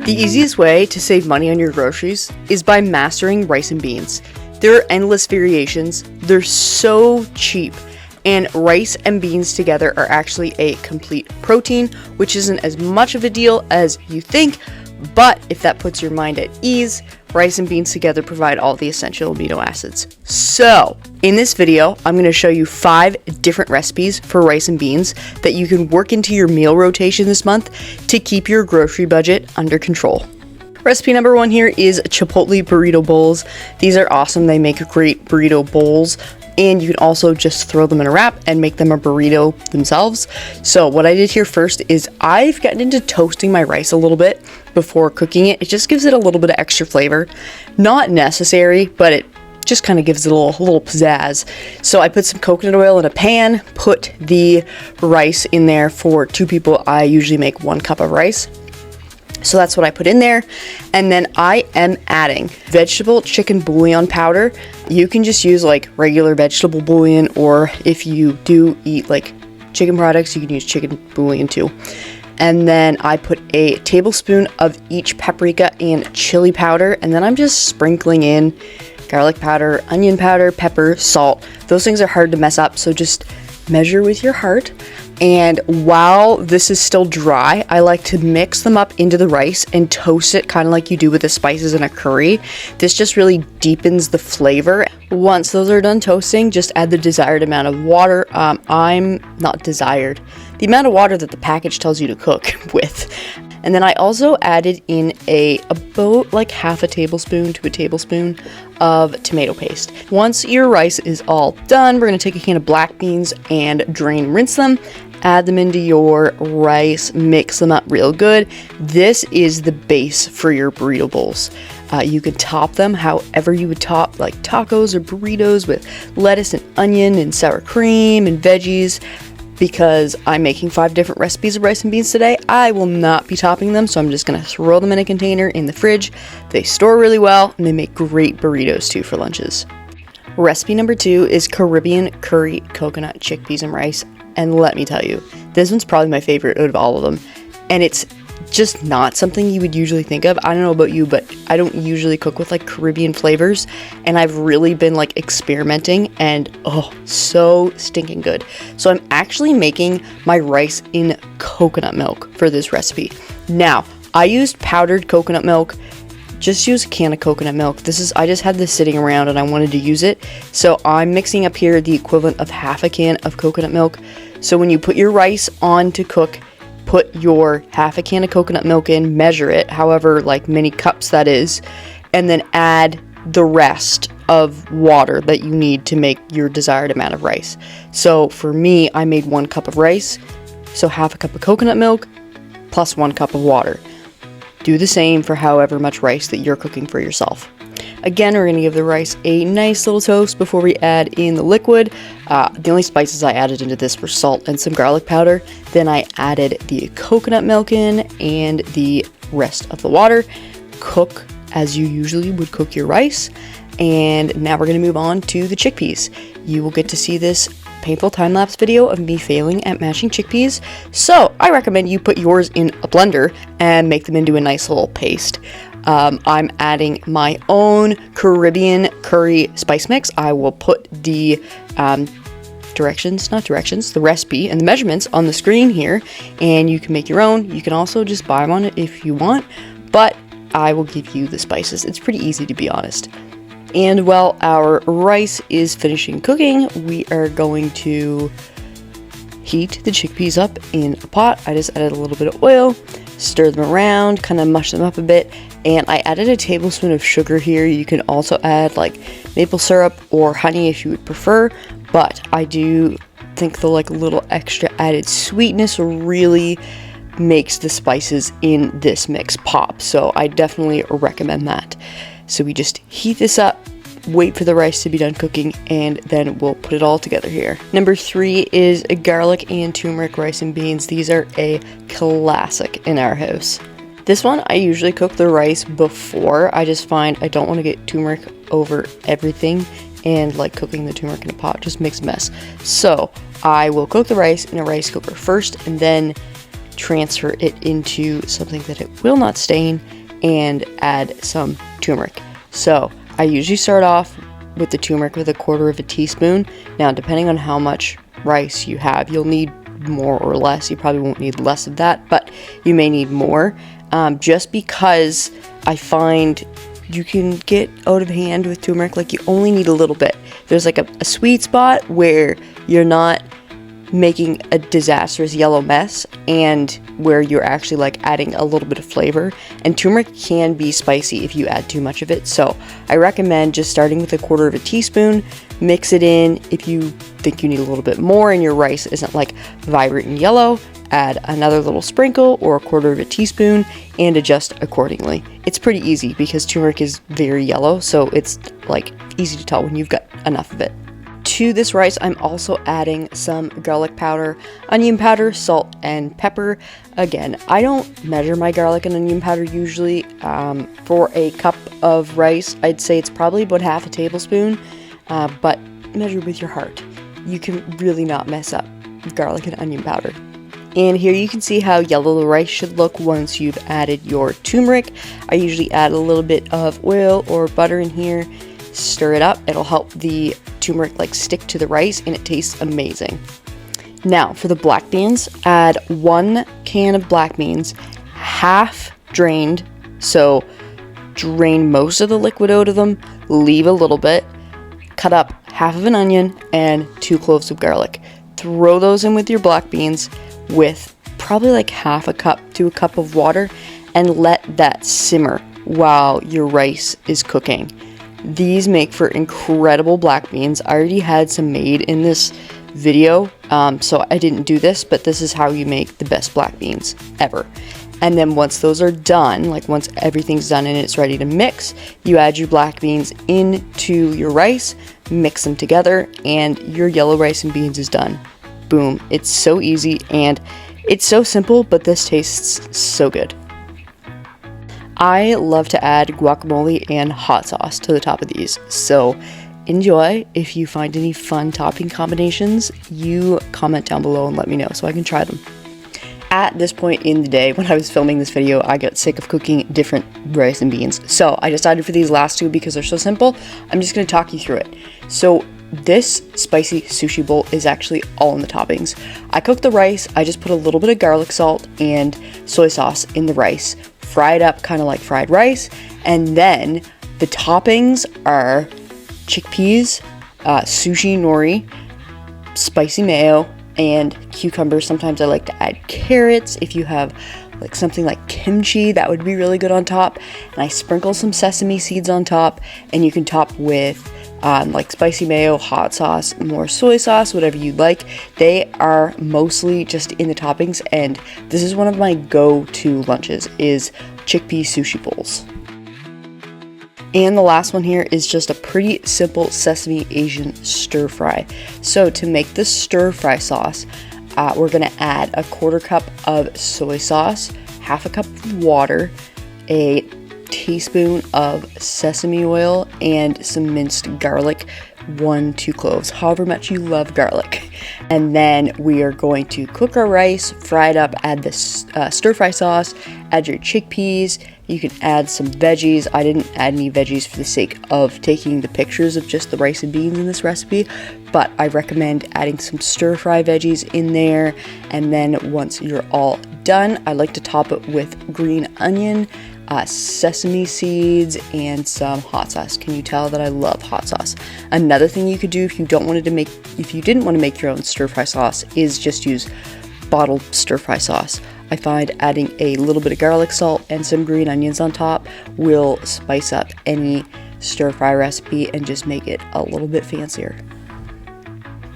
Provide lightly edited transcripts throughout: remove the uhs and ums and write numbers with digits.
The easiest way to save money on your groceries is by mastering rice and beans. There are endless variations, they're so cheap, and rice and beans together are actually a complete protein, which isn't as much of a deal as you think, but if that puts your mind at ease, rice and beans together provide all the essential amino acids. So, in this video, I'm going to show you 5 different recipes for rice and beans that you can work into your meal rotation this month to keep your grocery budget under control. Recipe number 1 here is Chipotle burrito bowls. These are awesome. They make great burrito bowls, and you can also just throw them in a wrap and make them a burrito themselves. So what I did here first is I've gotten into toasting my rice a little bit before cooking it. It just gives it a little bit of extra flavor. Not necessary, but it just kind of gives it a little pizzazz. So I put some coconut oil in a pan, put the rice in there. For 2 people, I usually make 1 cup of rice. So that's what I put in there. And then I am adding vegetable chicken bouillon powder. You can just use like regular vegetable bouillon, or if you do eat like chicken products, you can use chicken bouillon too. And then I put a tablespoon of each paprika and chili powder. And then I'm just sprinkling in garlic powder, onion powder, pepper, salt. Those things are hard to mess up, so just measure with your heart. And while this is still dry, I like to mix them up into the rice and toast it kind of like you do with the spices in a curry. This just really deepens the flavor. Once those are done toasting, just add the desired amount of water. The amount of water that the package tells you to cook with. And then I also added in about like half a tablespoon to a tablespoon of tomato paste. Once your rice is all done, we're going to take a can of black beans and rinse them, add them into your rice, mix them up real good. This is the base for your burrito bowls. You can top them however you would top like tacos or burritos, with lettuce and onion and sour cream and veggies. Because I'm making 5 different recipes of rice and beans today, I will not be topping them, so I'm just going to throw them in a container in the fridge. They store really well, and they make great burritos too for lunches. Recipe number 2 is Caribbean curry coconut chickpeas and rice, and let me tell you, this one's probably my favorite out of all of them, and it's just not something you would usually think of. I don't know about you, but I don't usually cook with like Caribbean flavors, and I've really been like experimenting, and so stinking good. So I'm actually making my rice in coconut milk for this recipe. Now, I used powdered coconut milk. Just use a can of coconut milk. I just had this sitting around and I wanted to use it. So I'm mixing up here the equivalent of half a can of coconut milk. So when you put your rice on to cook, put your half a can of coconut milk in, measure it, however like many cups that is, and then add the rest of water that you need to make your desired amount of rice. So for me, I made 1 cup of rice, so half a cup of coconut milk plus 1 cup of water. Do the same for however much rice that you're cooking for yourself. Again, we're going to give the rice a nice little toast before we add in the liquid. The only spices I added into this were salt and some garlic powder. Then I added the coconut milk in and the rest of the water. Cook as you usually would cook your rice. And now we're going to move on to the chickpeas. You will get to see this painful time-lapse video of me failing at mashing chickpeas. So I recommend you put yours in a blender and make them into a nice little paste. I'm adding my own Caribbean curry spice mix. I will put the the recipe and the measurements on the screen here, and you can make your own. You can also just buy one if you want, but I will give you the spices. It's pretty easy, to be honest. And while our rice is finishing cooking, we are going to heat the chickpeas up in a pot. I just added a little bit of oil, stir them around, kind of mush them up a bit, and I added a tablespoon of sugar here. You can also add like maple syrup or honey if you would prefer, but I do think the like little extra added sweetness really makes the spices in this mix pop, so I definitely recommend that. So we just heat this up, wait for the rice to be done cooking, and then we'll put it all together here. Number 3 is a garlic and turmeric rice and beans. These are a classic in our house. This one, I usually cook the rice before. I just find I don't want to get turmeric over everything, and like cooking the turmeric in a pot just makes a mess. So I will cook the rice in a rice cooker first, and then transfer it into something that it will not stain and add some turmeric. So I usually start off with the turmeric with 1/4 teaspoon. Now, depending on how much rice you have, you'll need more or less. You probably won't need less of that, but you may need more, just because I find you can get out of hand with turmeric. Like, you only need a little bit. There's like a sweet spot where you're not making a disastrous yellow mess and where you're actually like adding a little bit of flavor, and turmeric can be spicy if you add too much of it. So I recommend just starting with 1/4 teaspoon, mix it in. If you think you need a little bit more and your rice isn't like vibrant and yellow, add another little sprinkle or 1/4 teaspoon and adjust accordingly. It's pretty easy because turmeric is very yellow, so it's like easy to tell when you've got enough of it. To this rice, I'm also adding some garlic powder, onion powder, salt, and pepper. Again, I don't measure my garlic and onion powder usually. For a cup of rice, I'd say it's probably about 1/2 tablespoon, but measure with your heart. You can really not mess up garlic and onion powder. And here you can see how yellow the rice should look once you've added your turmeric. I usually add a little bit of oil or butter in here, stir it up. It'll help the turmeric like stick to the rice and it tastes amazing. Now for the black beans, add 1 can of black beans, half drained, so drain most of the liquid out of them, leave a little bit, cut up 1/2 of an onion and 2 cloves of garlic. Throw those in with your black beans with probably like 1/2 cup to a cup of water and let that simmer while your rice is cooking. These make for incredible black beans. I already had some made in this video, so I didn't do this, but this is how you make the best black beans ever. And then once those are done, like once everything's done and it's ready to mix, you add your black beans into your rice, mix them together, and your yellow rice and beans is done. Boom. It's so easy and it's so simple, but this tastes so good. I love to add guacamole and hot sauce to the top of these, so enjoy. If you find any fun topping combinations, you comment down below and let me know so I can try them. At this point in the day, when I was filming this video, I got sick of cooking different rice and beans, so I decided for these last two, because they're so simple, I'm just going to talk you through it. So this spicy sushi bowl is actually all in the toppings. I cooked the rice, I just put a little bit of garlic salt and soy sauce in the rice, fry it up kind of like fried rice, and then the toppings are chickpeas, sushi nori, spicy mayo, and cucumbers. Sometimes I like to add carrots. If you have like something like kimchi, that would be really good on top. And I sprinkle some sesame seeds on top, and you can top with like spicy mayo, hot sauce, more soy sauce, whatever you like. They are mostly just in the toppings, and this is one of my go-to lunches is chickpea sushi bowls. And the last one here is just a pretty simple sesame Asian stir fry. So to make this stir fry sauce, we're gonna add 1/4 cup of soy sauce, 1/2 cup of water, a teaspoon of sesame oil, and some minced garlic, 1-2 cloves, however much you love garlic. And then we are going to cook our rice, fry it up, add this stir fry sauce, add your chickpeas. You can add some veggies. I didn't add any veggies for the sake of taking the pictures of just the rice and beans in this recipe, but I recommend adding some stir fry veggies in there. And then once you're all done, I like to top it with green onion, sesame seeds, and some hot sauce. Can you tell that I love hot sauce? Another thing you could do if you didn't want to make your own stir fry sauce is just use bottled stir fry sauce. I find adding a little bit of garlic salt and some green onions on top will spice up any stir fry recipe and just make it a little bit fancier.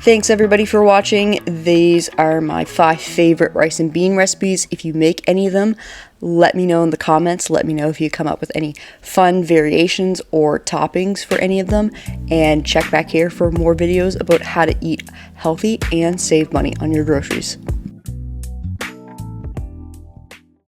Thanks everybody for watching. These are my 5 favorite rice and bean recipes. If you make any of them, let me know in the comments. Let me know if you come up with any fun variations or toppings for any of them. And check back here for more videos about how to eat healthy and save money on your groceries.